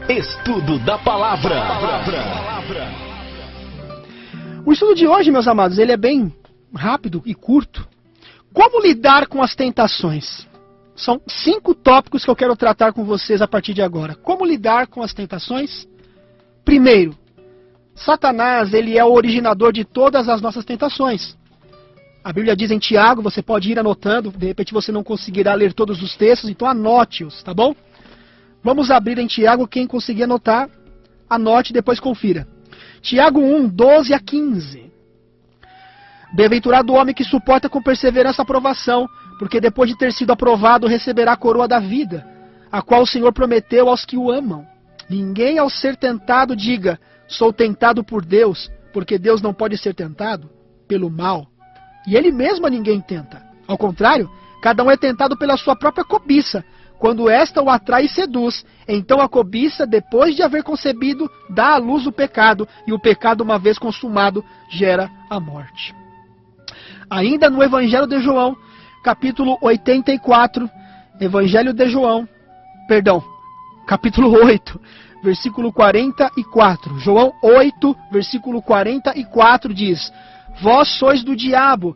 Estudo da Palavra. O estudo de hoje, meus amados, ele é bem rápido e curto. Como lidar com as tentações? São 5 tópicos que eu quero tratar com vocês a partir de agora. Como lidar com as tentações? Primeiro, Satanás, ele é o originador de todas as nossas tentações. A Bíblia diz em Tiago, você pode ir anotando, de repente você não conseguirá ler todos os textos, então anote-os, tá bom? Vamos abrir em Tiago, quem conseguir anotar, anote e depois confira. Tiago 1, 12 a 15. Bem-aventurado o homem que suporta com perseverança a aprovação, porque depois de ter sido aprovado receberá a coroa da vida, a qual o Senhor prometeu aos que o amam. Ninguém ao ser tentado diga, sou tentado por Deus, porque Deus não pode ser tentado pelo mal. E ele mesmo a ninguém tenta. Ao contrário, cada um é tentado pela sua própria cobiça. Quando esta o atrai e seduz, então a cobiça, depois de haver concebido, dá à luz o pecado, e o pecado, uma vez consumado, gera a morte. Ainda no Evangelho de João, capítulo 84, capítulo 8, versículo 44. João 8, versículo 44 diz: Vós sois do diabo,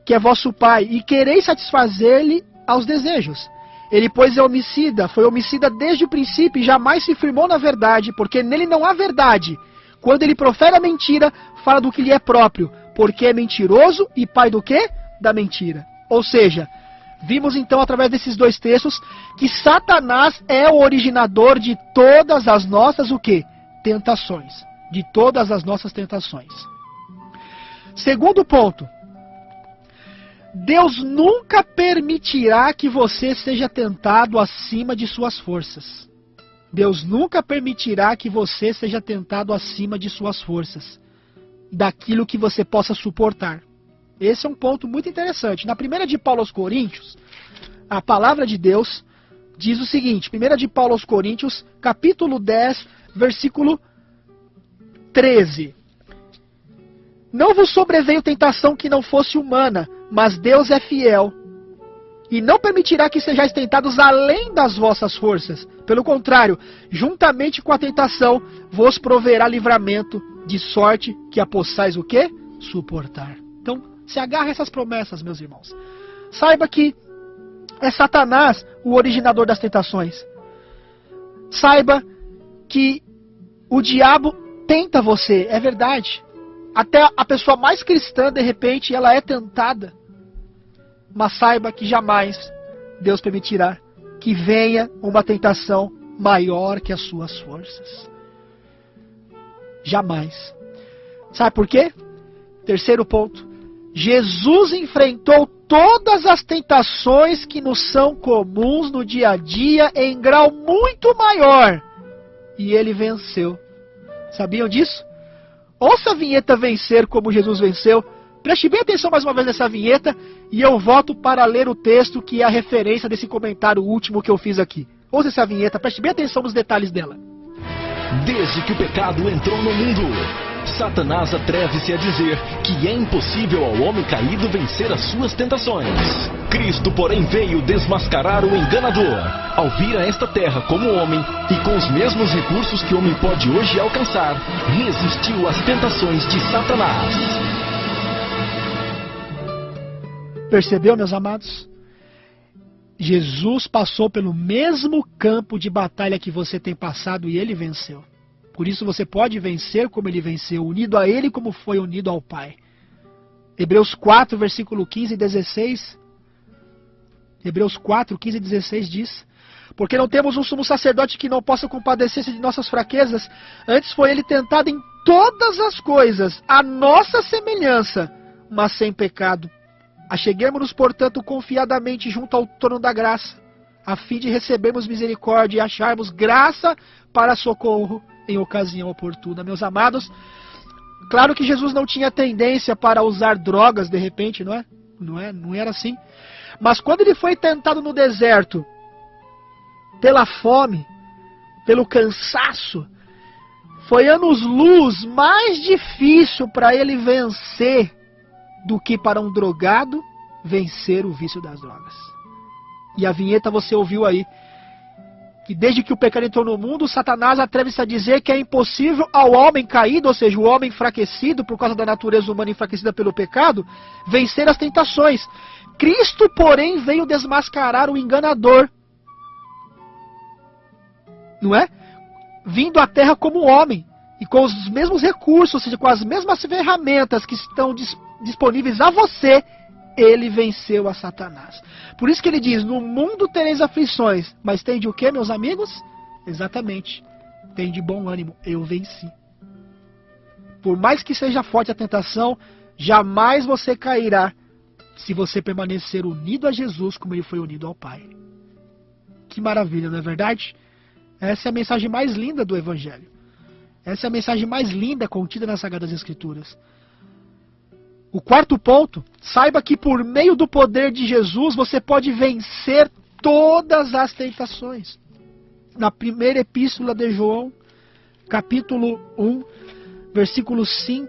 que é vosso pai, e quereis satisfazer-lhe aos desejos. Ele, pois, é homicida, foi homicida desde o princípio e jamais se firmou na verdade, porque nele não há verdade. Quando ele profere a mentira, fala do que lhe é próprio, porque é mentiroso e pai do quê? Da mentira. Ou seja, vimos então através desses 2 textos que Satanás é o originador de todas as nossas o quê? Tentações. De todas as nossas tentações. Segundo ponto. Deus nunca permitirá que você seja tentado acima de suas forças. Deus nunca permitirá que você seja tentado acima de suas forças. Daquilo que você possa suportar. Esse é um ponto muito interessante. Na 1 de Paulo aos Coríntios, a palavra de Deus diz o seguinte. 1 de Paulo aos Coríntios, capítulo 10, versículo 13. Não vos sobreveio tentação que não fosse humana, mas Deus é fiel, e não permitirá que sejais tentados além das vossas forças. Pelo contrário, juntamente com a tentação, vos proverá livramento, de sorte que a possais o quê? Suportar. Então, se agarra a essas promessas, meus irmãos. Saiba que é Satanás o originador das tentações. Saiba que o diabo tenta você, é verdade. Até a pessoa mais cristã, de repente, ela é tentada. Mas saiba que jamais Deus permitirá que venha uma tentação maior que as suas forças. Jamais. Sabe por quê? Terceiro ponto. Jesus enfrentou todas as tentações que nos são comuns no dia a dia em grau muito maior. E ele venceu. Sabiam disso? Ouça a vinheta Vencer como Jesus venceu. Preste bem atenção mais uma vez nessa vinheta e eu volto para ler o texto que é a referência desse comentário último que eu fiz aqui. Ouça essa vinheta, preste bem atenção nos detalhes dela. Desde que o pecado entrou no mundo, Satanás atreve-se a dizer que é impossível ao homem caído vencer as suas tentações. Cristo, porém, veio desmascarar o enganador. Ao vir a esta terra como homem e com os mesmos recursos que o homem pode hoje alcançar, resistiu às tentações de Satanás. Percebeu, meus amados? Jesus passou pelo mesmo campo de batalha que você tem passado e ele venceu. Por isso você pode vencer como ele venceu, unido a ele como foi unido ao Pai. Hebreus 4, versículo 15 e 16. Hebreus 4, 15 e 16 diz: Porque não temos um sumo sacerdote que não possa compadecer-se de nossas fraquezas, antes foi ele tentado em todas as coisas, a nossa semelhança, mas sem pecado. Acheguemo-nos, portanto, confiadamente junto ao trono da graça, a fim de recebermos misericórdia e acharmos graça para socorro em ocasião oportuna. Meus amados, claro que Jesus não tinha tendência para usar drogas de repente, não é? Não era assim. Mas quando ele foi tentado no deserto, pela fome, pelo cansaço, foi anos-luz mais difícil para ele vencer do que para um drogado vencer o vício das drogas. E a vinheta você ouviu aí. que desde que o pecado entrou no mundo, Satanás atreve-se a dizer que é impossível ao homem caído, ou seja, o homem enfraquecido por causa da natureza humana enfraquecida pelo pecado, vencer as tentações. Cristo, porém, veio desmascarar o enganador. Não é? Vindo à terra como homem, e com os mesmos recursos, ou seja, com as mesmas ferramentas que estão disponíveis a você, ele venceu a Satanás. Por isso que ele diz, no mundo tereis aflições, mas tem de o que, meus amigos? Exatamente, tem de bom ânimo, eu venci. Por mais que seja forte a tentação, jamais você cairá, se você permanecer unido a Jesus como ele foi unido ao Pai. Que maravilha, não é verdade? Essa é a mensagem mais linda do Evangelho. Essa é a mensagem mais linda contida nas Sagradas Escrituras. O quarto ponto, saiba que por meio do poder de Jesus você pode vencer todas as tentações. Na primeira epístola de João, capítulo 1, versículo 5.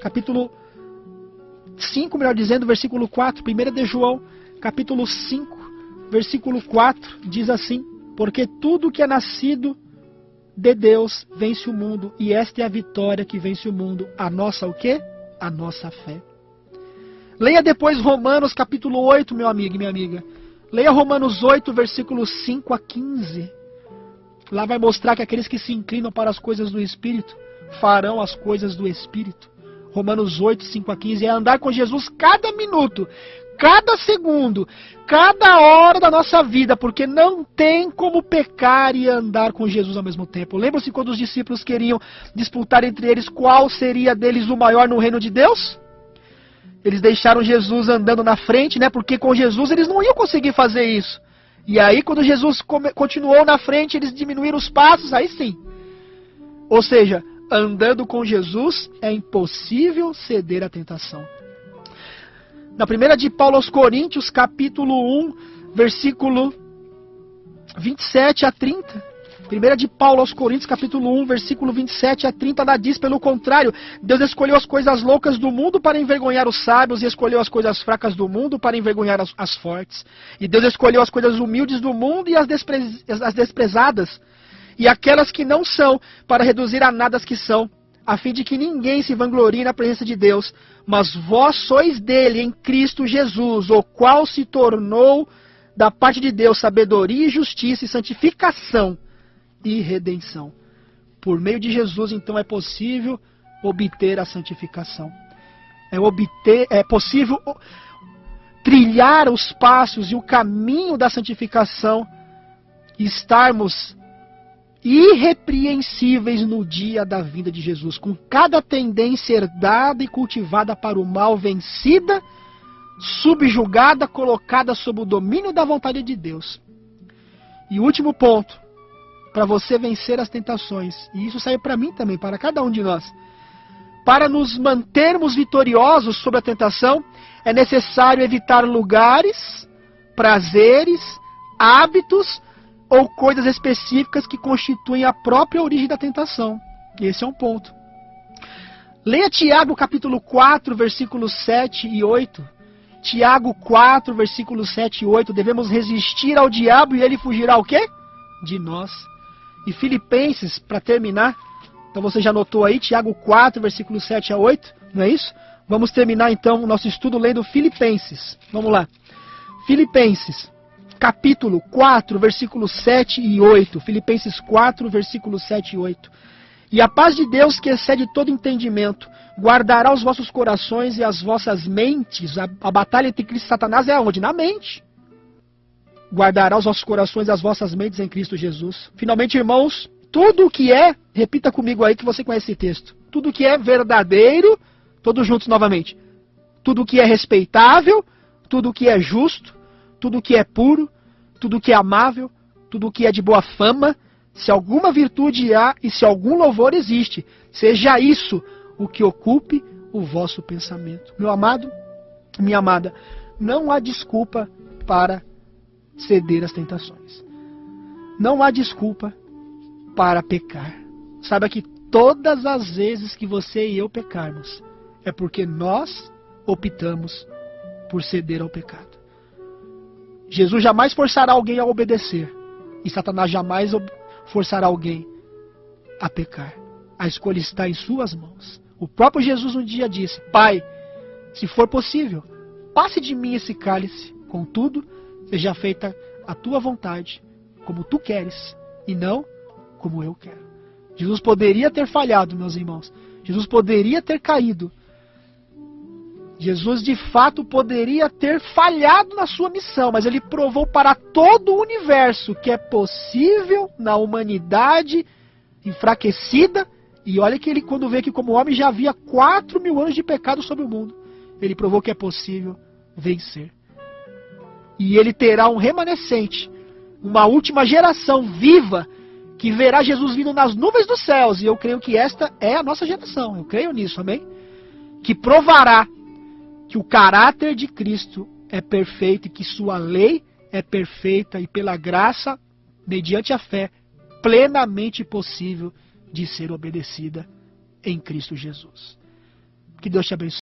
Capítulo 5, melhor dizendo, versículo 4. 1 de João, capítulo 5, versículo 4, diz assim: porque tudo que é nascido de Deus vence o mundo, e esta é a vitória que vence o mundo. A nossa o quê? A nossa fé. Leia depois Romanos capítulo 8, meu amigo e minha amiga. Leia Romanos 8, versículos 5 a 15. Lá vai mostrar que aqueles que se inclinam para as coisas do Espírito farão as coisas do Espírito. Romanos 8, 5 a 15 é andar com Jesus cada minuto, cada segundo, cada hora da nossa vida, porque não tem como pecar e andar com Jesus ao mesmo tempo. Lembra-se quando os discípulos queriam disputar entre eles qual seria deles o maior no reino de Deus? Eles deixaram Jesus andando na frente, né? Porque com Jesus eles não iam conseguir fazer isso. E aí quando Jesus continuou na frente, eles diminuíram os passos, aí sim. Ou seja, andando com Jesus é impossível ceder à tentação. Na primeira de Paulo aos Coríntios, capítulo 1, versículo 27 a 30. Primeira de Paulo aos Coríntios, capítulo 1, versículo 27 a 30, ela diz, pelo contrário, Deus escolheu as coisas loucas do mundo para envergonhar os sábios, e escolheu as coisas fracas do mundo para envergonhar as fortes. E Deus escolheu as coisas humildes do mundo e as desprezadas, e aquelas que não são, para reduzir a nada as que são, a fim de que ninguém se vanglorie na presença de Deus. Mas vós sois dele em Cristo Jesus, o qual se tornou da parte de Deus sabedoria e justiça e santificação e redenção. Por meio de Jesus, então, é possível obter a santificação. É possível trilhar os passos e o caminho da santificação e estarmos irrepreensíveis no dia da vinda de Jesus, com cada tendência herdada e cultivada para o mal vencida, subjugada, colocada sob o domínio da vontade de Deus. E último ponto, para você vencer as tentações, e isso serve para mim também, para cada um de nós. Para nos mantermos vitoriosos sobre a tentação, é necessário evitar lugares, prazeres, hábitos ou coisas específicas que constituem a própria origem da tentação. Esse é um ponto. Leia Tiago capítulo 4, versículos 7 e 8. Tiago 4, versículos 7 e 8. Devemos resistir ao diabo e ele fugirá o quê? De nós. E Filipenses, para terminar, então você já anotou aí, Tiago 4, versículos 7 a 8, não é isso? Vamos terminar então o nosso estudo lendo Filipenses. Vamos lá. Filipenses, capítulo 4, versículos 7 e 8. Filipenses 4, versículos 7 e 8. E a paz de Deus, que excede todo entendimento, guardará os vossos corações e as vossas mentes. A batalha entre Cristo e Satanás é aonde? Na mente. Guardará os vossos corações e as vossas mentes em Cristo Jesus. Finalmente, irmãos, tudo o que é, repita comigo aí que você conhece esse texto, tudo o que é verdadeiro, todos juntos novamente, tudo o que é respeitável, tudo o que é justo, tudo o que é puro, tudo o que é amável, tudo o que é de boa fama, se alguma virtude há e se algum louvor existe, seja isso o que ocupe o vosso pensamento. Meu amado, minha amada, não há desculpa para ceder às tentações. Não há desculpa para pecar. Saiba que todas as vezes que você e eu pecarmos, é porque nós optamos por ceder ao pecado. Jesus jamais forçará alguém a obedecer, E Satanás jamais forçará alguém a pecar. A escolha está em suas mãos. O próprio Jesus um dia disse: Pai, se for possível, passe de mim esse cálice. Contudo, seja feita a tua vontade, como tu queres, e não como eu quero. Jesus poderia ter falhado, meus irmãos. Jesus poderia ter caído. Jesus, de fato, poderia ter falhado na sua missão, mas ele provou para todo o universo que é possível na humanidade enfraquecida. E olha que ele, quando veio aqui como homem, já havia 4.000 anos de pecado sobre o mundo. Ele provou que é possível vencer. E ele terá um remanescente, uma última geração viva, que verá Jesus vindo nas nuvens dos céus. E eu creio que esta é a nossa geração. Eu creio nisso, amém? Que provará que o caráter de Cristo é perfeito e que sua lei é perfeita e pela graça, mediante a fé, plenamente possível de ser obedecida em Cristo Jesus. Que Deus te abençoe.